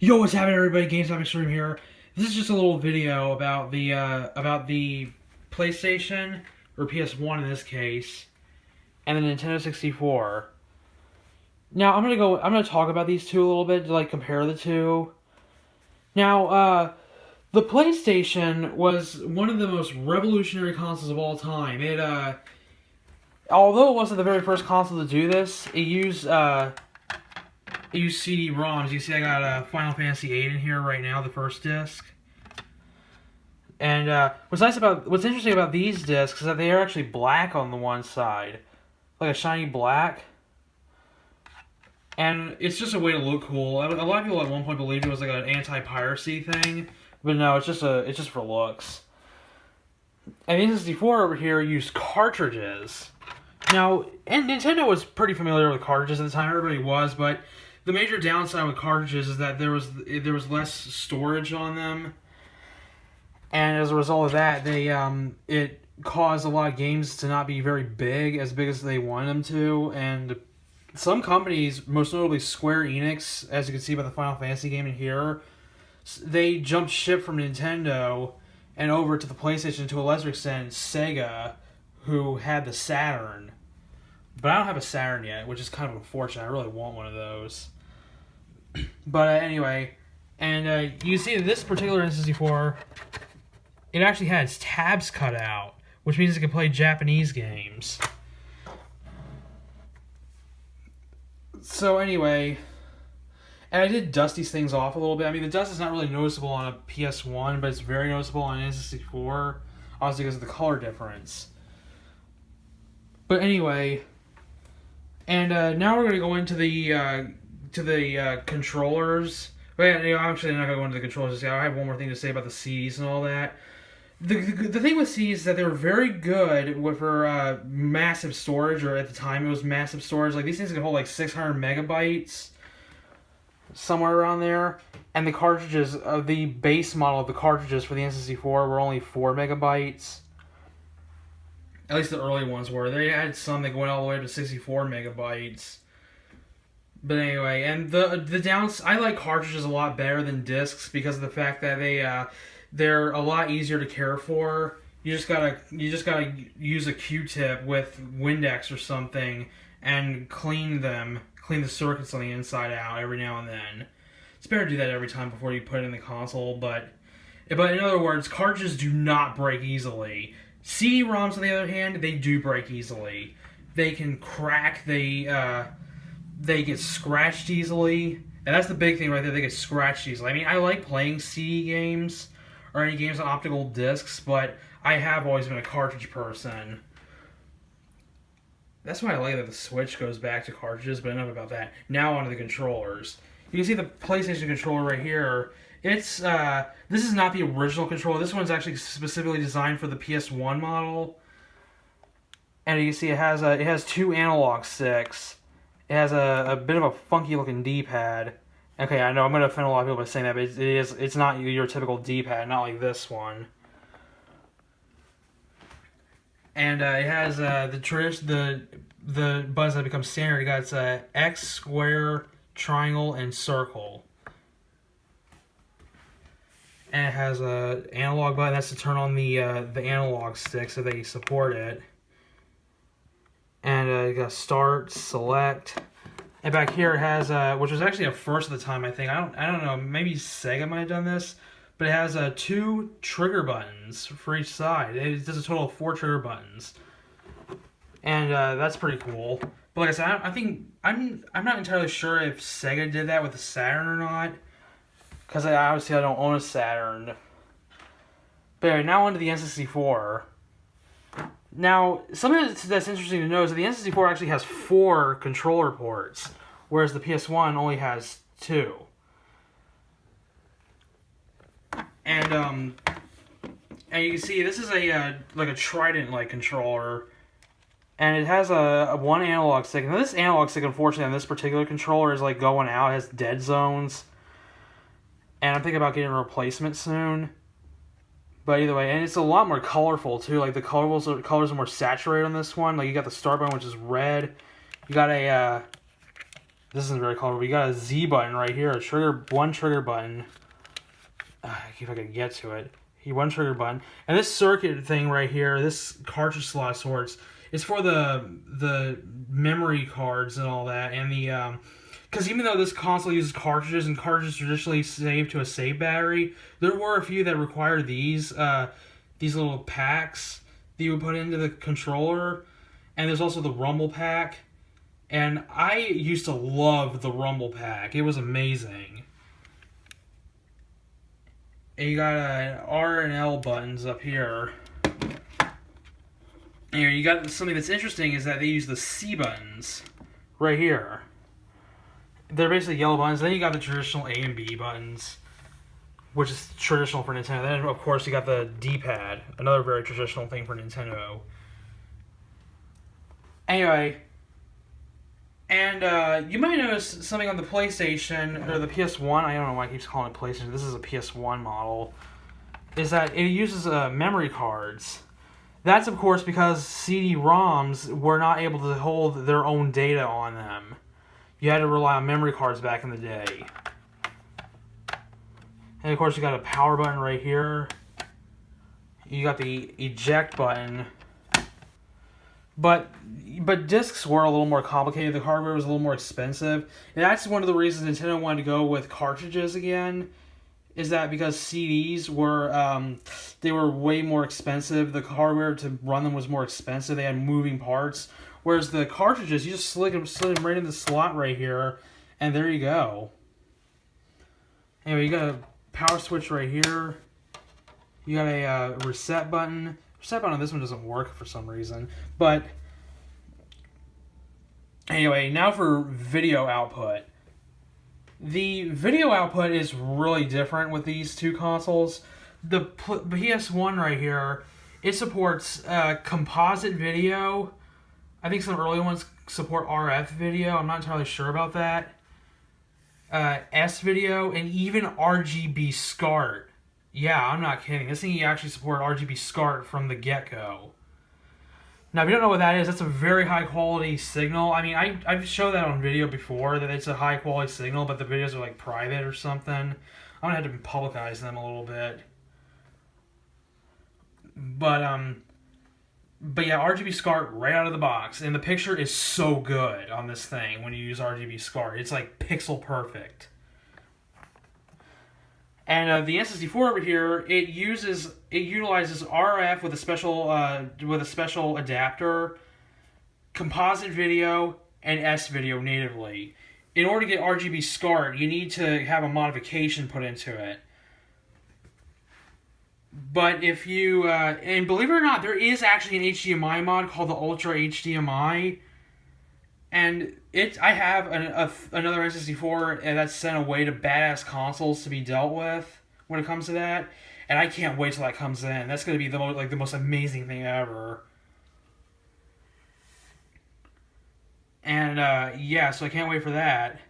Yo, what's happening, everybody? GameStop Extreme here. This is just a little video about the PlayStation or PS1 in this case, and the Nintendo 64. Now I'm gonna talk about these two a little bit to compare the two. Now, the PlayStation was one of the most revolutionary consoles of all time. Although it wasn't the very first console to do this, it used CD-ROMs. You see, I got Final Fantasy VIII in here right now, the first disc. And what's interesting about these discs is that they are actually black on the one side, like a shiny black. And it's just a way to look cool. A lot of people at one point believed it was like an anti-piracy thing, but no, it's just for looks. And the N64 over here used cartridges. Now, and Nintendo was pretty familiar with cartridges at the time. Everybody was, but the major downside with cartridges is that there was less storage on them, and as a result of that, it caused a lot of games to not be very big as they wanted them to. And some companies, most notably Square Enix, as you can see by the Final Fantasy game in here, they jumped ship from Nintendo and over to the PlayStation, to a lesser extent Sega, who had the Saturn. But I don't have a Saturn yet, which is kind of unfortunate. I really want one of those. But anyway, and you see this particular N64, it actually has tabs cut out, which means it can play Japanese games. So anyway, and I did dust these things off a little bit. I mean, the dust is not really noticeable on a PS1, but it's very noticeable on an N64, obviously because of the color difference. But anyway, and now we're going to go into the controllers. But yeah, actually, I'm not going to go into the controllers. I have one more thing to say about the CDs and all that. The thing with CDs is that they were very good for massive storage, or at the time it was massive storage. Like, these things can hold like 600 megabytes, somewhere around there. And the cartridges, the base model of the cartridges for the N64 were only 4 megabytes. At least the early ones were. They had some that went all the way to 64 megabytes. But anyway, and the downs, I like cartridges a lot better than discs because of the fact that they're a lot easier to care for. You just gotta use a Q-tip with Windex or something and clean the circuits on the inside out every now and then. It's better to do that every time before you put it in the console. But in other words, cartridges do not break easily. CD-ROMs, on the other hand, they do break easily. They can crack. They get scratched easily, and that's the big thing right there. They get scratched easily. I mean, I like playing CD games or any games on optical discs, but I have always been a cartridge person. That's why I like that the Switch goes back to cartridges, but enough about that. Now onto the controllers. You can see the PlayStation controller right here. It's this is not the original controller. This one's actually specifically designed for the PS1 model. And you can see it has two analog sticks. It has a bit of a funky looking D-pad. Okay, I know I'm going to offend a lot of people by saying that, but it's not your typical D-pad, not like this one. And it has the buttons that become standard. It got X, square, triangle, and circle. And it has a analog button. That's to turn on the analog stick so they support it. And you got start, select, and back here it has which was actually a first at the time, I think. I don't know, maybe Sega might have done this, but it has 2 trigger buttons for each side. It does a total of 4 trigger buttons, and that's pretty cool. But like I said, I think I'm not entirely sure if Sega did that with the Saturn or not, because obviously I don't own a Saturn. But anyway, now onto the N64. Now, something that's interesting to know is that the N64 actually has 4 controller ports, whereas the PS1 only has 2. And you can see this is a like a Trident-like controller, and it has a 1 analog stick. Now, this analog stick, unfortunately, on this particular controller is like going out. It has dead zones, and I'm thinking about getting a replacement soon. But either way, and it's a lot more colorful too. Like the colors are more saturated on this one. Like you got the start button, which is red. You got a This isn't very colorful. You got a Z button right here, one trigger button. If I can get to it. One trigger button. And this circuit thing right here, this cartridge slot sorts, is for the memory cards and all that, and the because even though this console uses cartridges, and cartridges traditionally save to a save battery, there were a few that required these little packs that you would put into the controller, and there's also the Rumble pack, and I used to love the Rumble pack. It was amazing. And you got R and L buttons up here. And you got something that's interesting is that they use the C buttons right here. They're basically yellow buttons. Then you got the traditional A and B buttons, which is traditional for Nintendo. Then, of course, you got the D-pad, another very traditional thing for Nintendo. Anyway, and you might notice something on the PlayStation, or the PS1, I don't know why it keeps calling it PlayStation, this is a PS1 model, is that it uses memory cards. That's, of course, because CD-ROMs were not able to hold their own data on them. You had to rely on memory cards back in the day. And of course you got a power button right here. You got the eject button. But discs were a little more complicated. The hardware was a little more expensive. And that's one of the reasons Nintendo wanted to go with cartridges again. Is that because CDs were they were way more expensive. The hardware to run them was more expensive. They had moving parts. Whereas the cartridges, you just slid them right in the slot right here, and there you go. Anyway, you got a power switch right here. You got a reset button. Reset button on this one doesn't work for some reason. But anyway, now for video output. The video output is really different with these two consoles. The PS1 right here, it supports composite video. I think some early ones support RF video. I'm not entirely sure about that. S video, and even RGB SCART. Yeah, I'm not kidding. This thing actually supported RGB SCART from the get-go. Now, if you don't know what that is, that's a very high-quality signal. I mean, I've shown that on video before, that it's a high-quality signal, but the videos are, like, private or something. I'm going to have to publicize them a little bit. But yeah, RGB SCART right out of the box. And the picture is so good on this thing when you use RGB SCART. It's like pixel perfect. And the N64 over here, it utilizes RF with a special adapter, composite video, and S video natively. In order to get RGB SCART, you need to have a modification put into it. But if you, and believe it or not, there is actually an HDMI mod called the Ultra HDMI, and I have another N64 that's sent away to badass consoles to be dealt with when it comes to that, and I can't wait till that comes in. That's going to be the most amazing thing ever. And yeah, so I can't wait for that.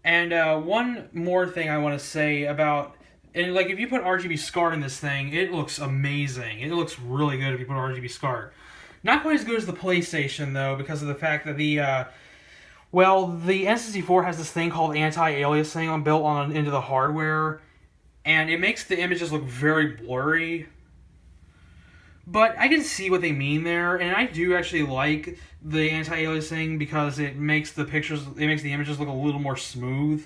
And one more thing I want to say about. And, like, if you put RGB SCART in this thing, it looks amazing. It looks really good if you put RGB SCART. Not quite as good as the PlayStation, though, because of the fact that the N64 has this thing called anti-aliasing built into the hardware, and it makes the images look very blurry. But I can see what they mean there, and I do actually like the anti-aliasing because it makes the images look a little more smooth.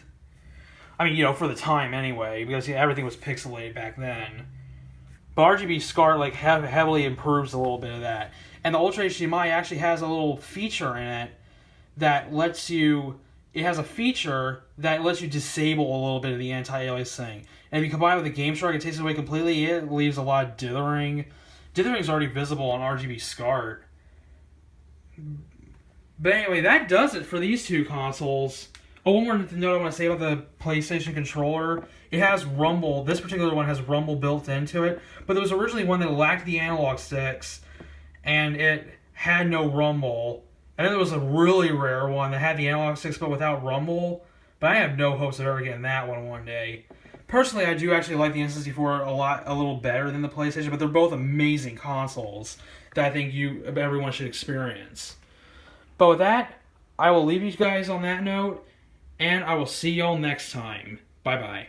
I mean, you know, for the time anyway, because everything was pixelated back then. But RGB SCART like heavily improves a little bit of that. And the Ultra HDMI actually has a little feature in it that lets you. It has a feature that lets you disable a little bit of the anti-aliasing. And if you combine it with the Game Shark, it takes it away completely. It leaves a lot of dithering. Dithering is already visible on RGB SCART. But anyway, that does it for these two consoles. Oh, one more note I want to say about the PlayStation controller. It has Rumble. This particular one has Rumble built into it. But there was originally one that lacked the analog sticks, and it had no Rumble. And then there was a really rare one that had the analog sticks but without Rumble. But I have no hopes of ever getting that one day. Personally, I do actually like the N64 a little better than the PlayStation, but they're both amazing consoles that I think everyone should experience. But with that, I will leave you guys on that note, and I will see y'all next time. Bye bye.